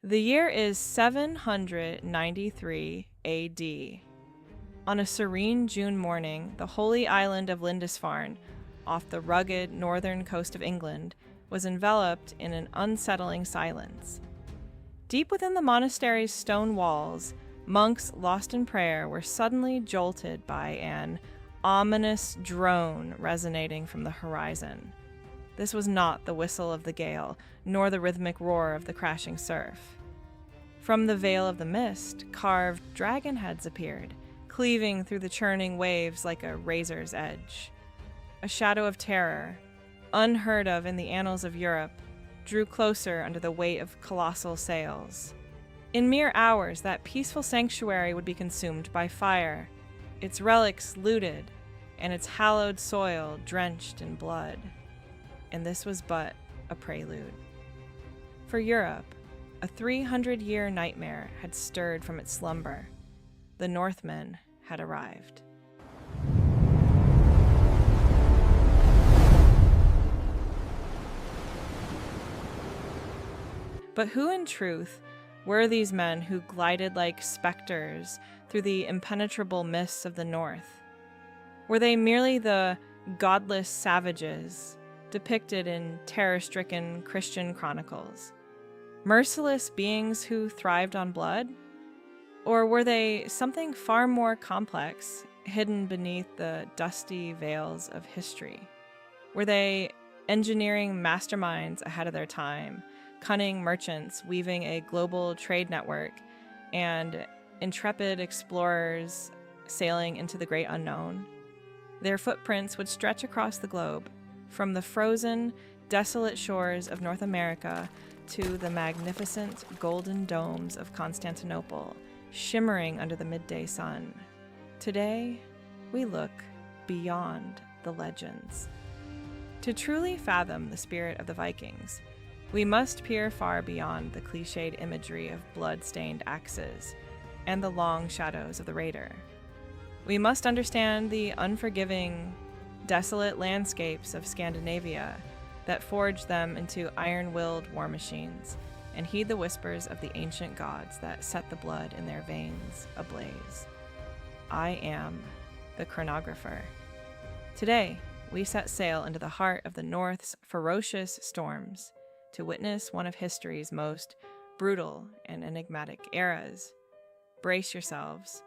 The year is 793 AD. On a serene June morning, the holy island of Lindisfarne, off the rugged northern coast of England, was enveloped in an unsettling silence. Deep within the monastery's stone walls, monks lost in prayer were suddenly jolted by an ominous drone resonating from the horizon. This was not the whistle of the gale, nor the rhythmic roar of the crashing surf. From the veil of the mist, carved dragon heads appeared, cleaving through the churning waves like a razor's edge. A shadow of terror, unheard of in the annals of Europe, drew closer under the weight of colossal sails. In mere hours, that peaceful sanctuary would be consumed by fire, its relics looted, and its hallowed soil drenched in blood. And this was but a prelude. For Europe, a 300-year nightmare had stirred from its slumber. The Northmen had arrived. But who in truth were these men who glided like specters through the impenetrable mists of the north? Were they merely the godless savages depicted in terror-stricken Christian chronicles? Merciless beings who thrived on blood? Or were they something far more complex, hidden beneath the dusty veils of history? Were they engineering masterminds ahead of their time, cunning merchants weaving a global trade network, and intrepid explorers sailing into the great unknown? Their footprints would stretch across the globe, from the frozen, desolate shores of North America to the magnificent golden domes of Constantinople, shimmering under the midday sun. Today, we look beyond the legends. To truly fathom the spirit of the Vikings, we must peer far beyond the cliched imagery of blood-stained axes and the long shadows of the raider. We must understand the unforgiving, desolate landscapes of Scandinavia that forged them into iron-willed war machines, and heed the whispers of the ancient gods that set the blood in their veins ablaze. I am the Chronographer. Today, we set sail into the heart of the North's ferocious storms to witness one of history's most brutal and enigmatic eras. Brace yourselves,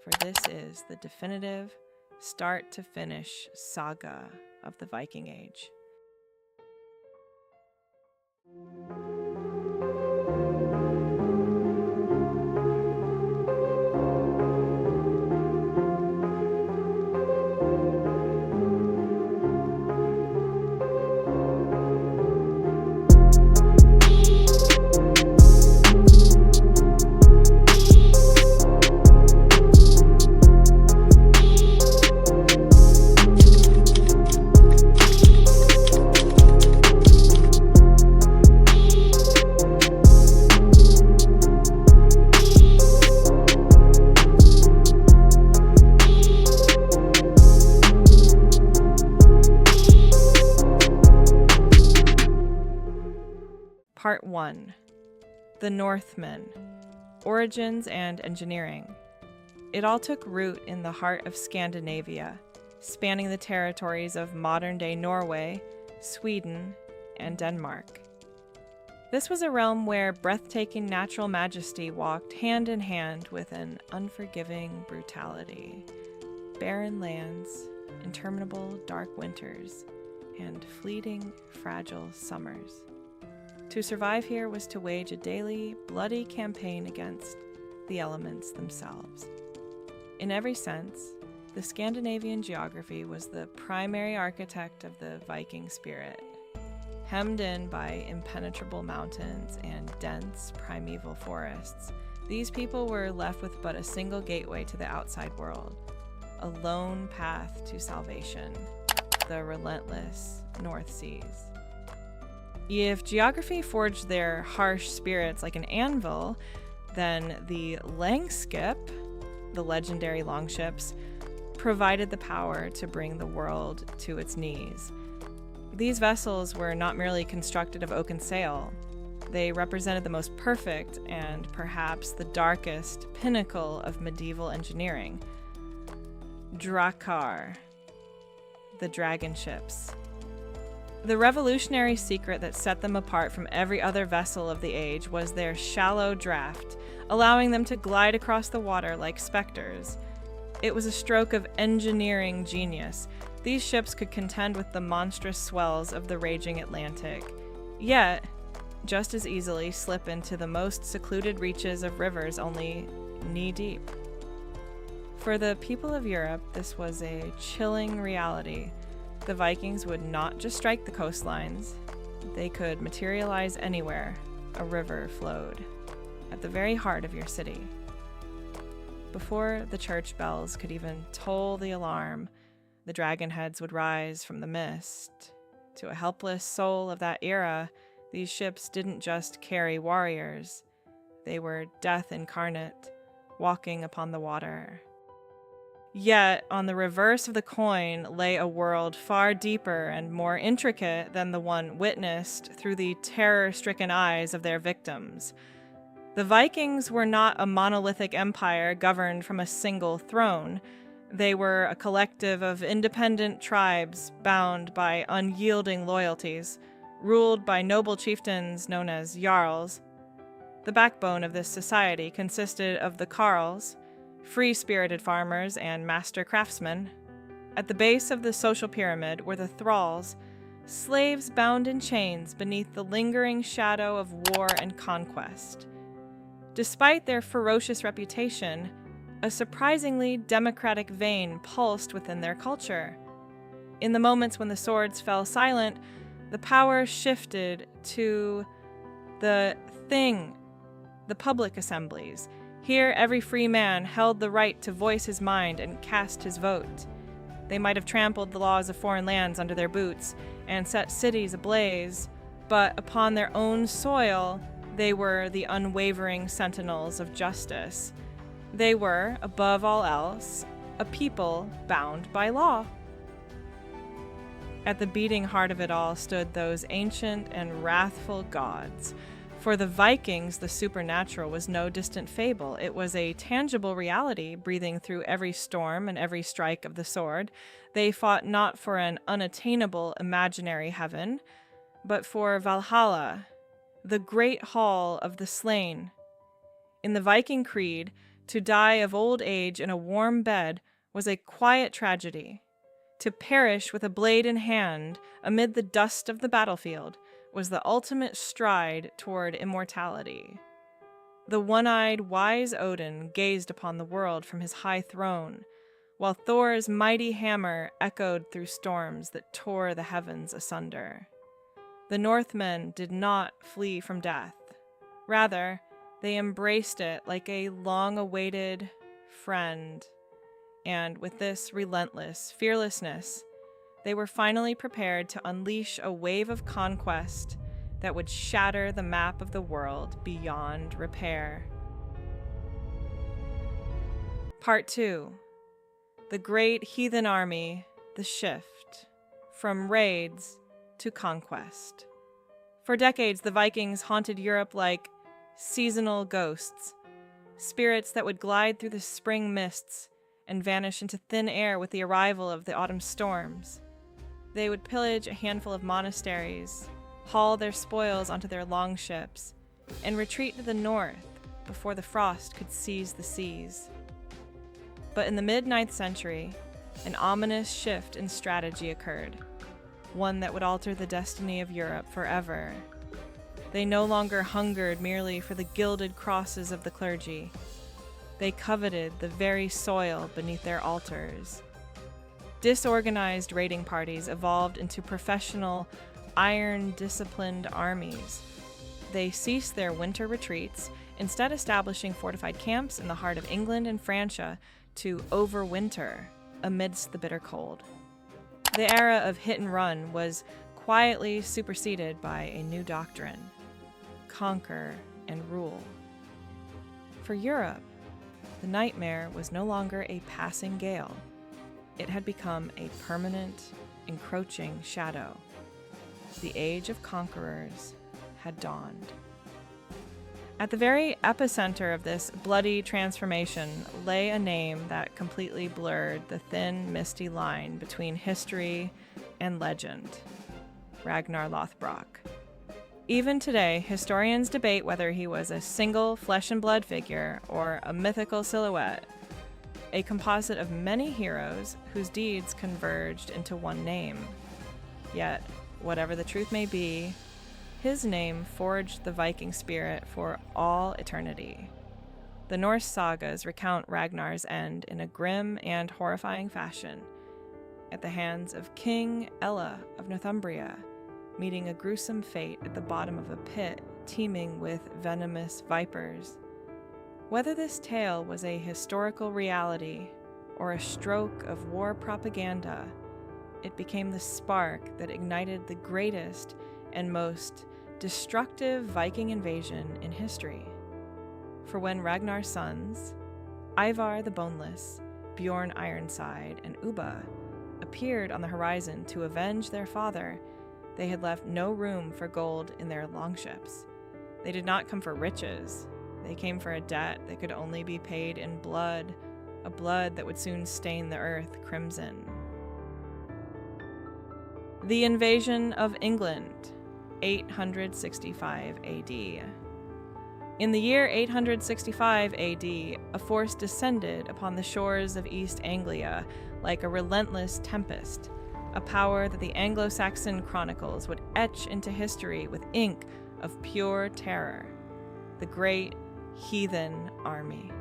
for this is the definitive, start-to-finish saga of the Viking Age. Part 1. The Northmen. Origins and Engineering. It all took root in the heart of Scandinavia, spanning the territories of modern-day Norway, Sweden, and Denmark. This was a realm where breathtaking natural majesty walked hand in hand with an unforgiving brutality. Barren lands, interminable dark winters, and fleeting, fragile summers. To survive here was to wage a daily, bloody campaign against the elements themselves. In every sense, the Scandinavian geography was the primary architect of the Viking spirit. Hemmed in by impenetrable mountains and dense primeval forests, these people were left with but a single gateway to the outside world, a lone path to salvation, the relentless North Seas. If geography forged their harsh spirits like an anvil, then the Langskip, the legendary longships, provided the power to bring the world to its knees. These vessels were not merely constructed of oaken sail. They represented the most perfect and perhaps the darkest pinnacle of medieval engineering. Drakkar, the dragon ships. The revolutionary secret that set them apart from every other vessel of the age was their shallow draft, allowing them to glide across the water like specters. It was a stroke of engineering genius. These ships could contend with the monstrous swells of the raging Atlantic, yet just as easily slip into the most secluded reaches of rivers only knee-deep. For the people of Europe, this was a chilling reality. The Vikings would not just strike the coastlines. They could materialize anywhere a river flowed, at the very heart of your city. Before the church bells could even toll the alarm, the dragon heads would rise from the mist. To a helpless soul of that era, these ships didn't just carry warriors. They were death incarnate, walking upon the water. Yet, on the reverse of the coin lay a world far deeper and more intricate than the one witnessed through the terror-stricken eyes of their victims. The Vikings were not a monolithic empire governed from a single throne. They were a collective of independent tribes bound by unyielding loyalties, ruled by noble chieftains known as jarls. The backbone of this society consisted of the carls, free-spirited farmers and master craftsmen. At the base of the social pyramid were the thralls, slaves bound in chains beneath the lingering shadow of war and conquest. Despite their ferocious reputation, a surprisingly democratic vein pulsed within their culture. In the moments when the swords fell silent, the power shifted to the thing, the public assemblies. Here, every free man held the right to voice his mind and cast his vote. They might have trampled the laws of foreign lands under their boots and set cities ablaze, but upon their own soil, they were the unwavering sentinels of justice. They were, above all else, a people bound by law. At the beating heart of it all stood those ancient and wrathful gods. For the Vikings, the supernatural was no distant fable. It was a tangible reality breathing through every storm and every strike of the sword. They fought not for an unattainable imaginary heaven, but for Valhalla, the great hall of the slain. In the Viking creed, to die of old age in a warm bed was a quiet tragedy. To perish with a blade in hand amid the dust of the battlefield was the ultimate stride toward immortality. The one-eyed, wise Odin gazed upon the world from his high throne, while Thor's mighty hammer echoed through storms that tore the heavens asunder. The Northmen did not flee from death. Rather, they embraced it like a long-awaited friend. And with this relentless fearlessness, they were finally prepared to unleash a wave of conquest that would shatter the map of the world beyond repair. Part 2. The Great Heathen Army, the Shift, from Raids to Conquest. For decades, the Vikings haunted Europe like seasonal ghosts, spirits that would glide through the spring mists and vanish into thin air with the arrival of the autumn storms. They would pillage a handful of monasteries, haul their spoils onto their longships, and retreat to the north before the frost could seize the seas. But in the mid-9th century, an ominous shift in strategy occurred, one that would alter the destiny of Europe forever. They no longer hungered merely for the gilded crosses of the clergy. They coveted the very soil beneath their altars. Disorganized raiding parties evolved into professional, iron-disciplined armies. They ceased their winter retreats, instead establishing fortified camps in the heart of England and Francia to overwinter amidst the bitter cold. The era of hit and run was quietly superseded by a new doctrine: conquer and rule. For Europe, the nightmare was no longer a passing gale. It had become a permanent, encroaching shadow. The age of conquerors had dawned. At the very epicenter of this bloody transformation lay a name that completely blurred the thin, misty line between history and legend: Ragnar Lothbrok. Even today, historians debate whether he was a single flesh and blood figure or a mythical silhouette, a composite of many heroes whose deeds converged into one name. Yet, whatever the truth may be, his name forged the Viking spirit for all eternity. The Norse sagas recount Ragnar's end in a grim and horrifying fashion, at the hands of King Ella of Northumbria, meeting a gruesome fate at the bottom of a pit teeming with venomous vipers. Whether this tale was a historical reality or a stroke of war propaganda, it became the spark that ignited the greatest and most destructive Viking invasion in history. For when Ragnar's sons, Ivar the Boneless, Bjorn Ironside, and Ubba, appeared on the horizon to avenge their father, they had left no room for gold in their longships. They did not come for riches. They came for a debt that could only be paid in blood, a blood that would soon stain the earth crimson. The invasion of England, 865 AD. In the year 865 AD, a force descended upon the shores of East Anglia like a relentless tempest, a power that the Anglo-Saxon chronicles would etch into history with ink of pure terror: the great Heathen army.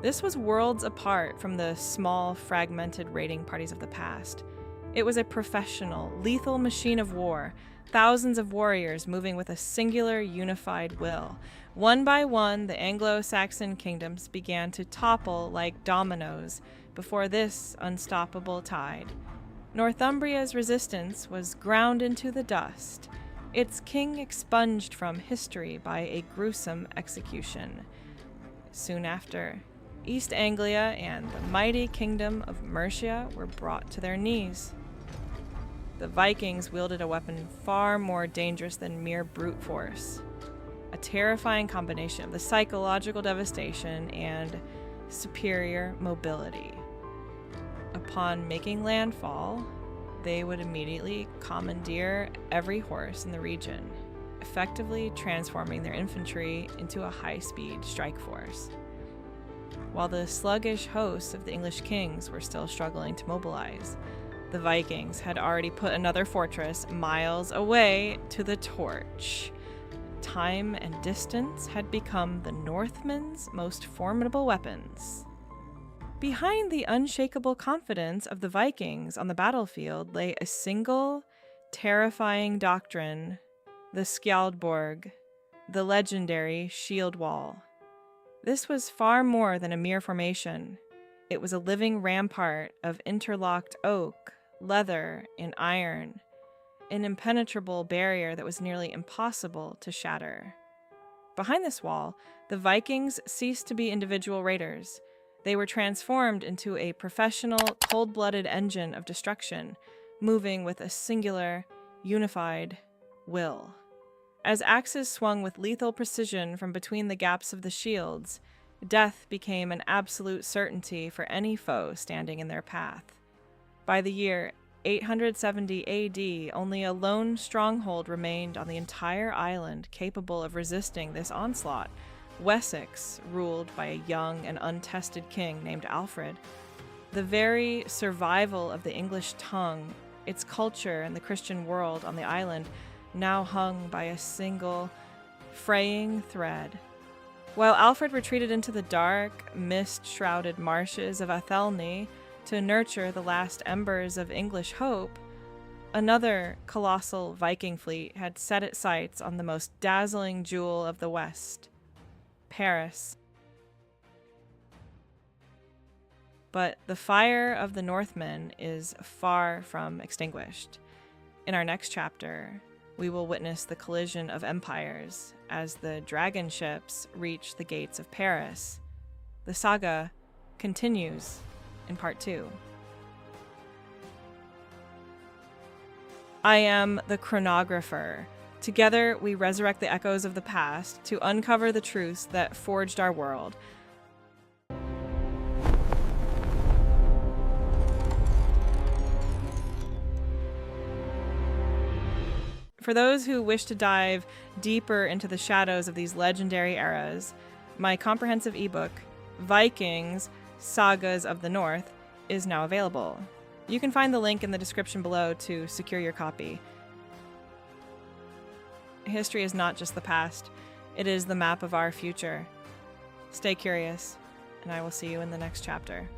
This was worlds apart from the small, fragmented raiding parties of the past. It was a professional, lethal machine of war, thousands of warriors moving with a singular, unified will. One by one, the Anglo-Saxon kingdoms began to topple like dominoes before this unstoppable tide. Northumbria's resistance was ground into the dust, its king expunged from history by a gruesome execution. Soon after, East Anglia and the mighty kingdom of Mercia were brought to their knees. The Vikings wielded a weapon far more dangerous than mere brute force, a terrifying combination of the psychological devastation and superior mobility. Upon making landfall, they would immediately commandeer every horse in the region, effectively transforming their infantry into a high-speed strike force. While the sluggish hosts of the English kings were still struggling to mobilize, the Vikings had already put another fortress miles away to the torch. Time and distance had become the Northmen's most formidable weapons. Behind the unshakable confidence of the Vikings on the battlefield lay a single, terrifying doctrine: the Skjaldborg, the legendary shield wall. This was far more than a mere formation. It was a living rampart of interlocked oak, leather, and iron, an impenetrable barrier that was nearly impossible to shatter. Behind this wall, the Vikings ceased to be individual raiders. They were transformed into a professional, cold-blooded engine of destruction, moving with a singular, unified will. As axes swung with lethal precision from between the gaps of the shields, death became an absolute certainty for any foe standing in their path. By the year 870 AD, only a lone stronghold remained on the entire island capable of resisting this onslaught: Wessex, ruled by a young and untested king named Alfred. The very survival of the English tongue, its culture, and the Christian world on the island now hung by a single, fraying thread. While Alfred retreated into the dark, mist-shrouded marshes of Athelney to nurture the last embers of English hope, another colossal Viking fleet had set its sights on the most dazzling jewel of the West: Paris. But the fire of the Northmen is far from extinguished. In our next chapter, we will witness the collision of empires as the dragon ships reach the gates of Paris. The saga continues in part 2. I am the Chronographer, Together, we resurrect the echoes of the past to uncover the truths that forged our world. For those who wish to dive deeper into the shadows of these legendary eras, my comprehensive ebook, Vikings, Sagas of the North, is now available. You can find the link in the description below to secure your copy. History is not just the past, it is the map of our future. Stay curious, and I will see you in the next chapter.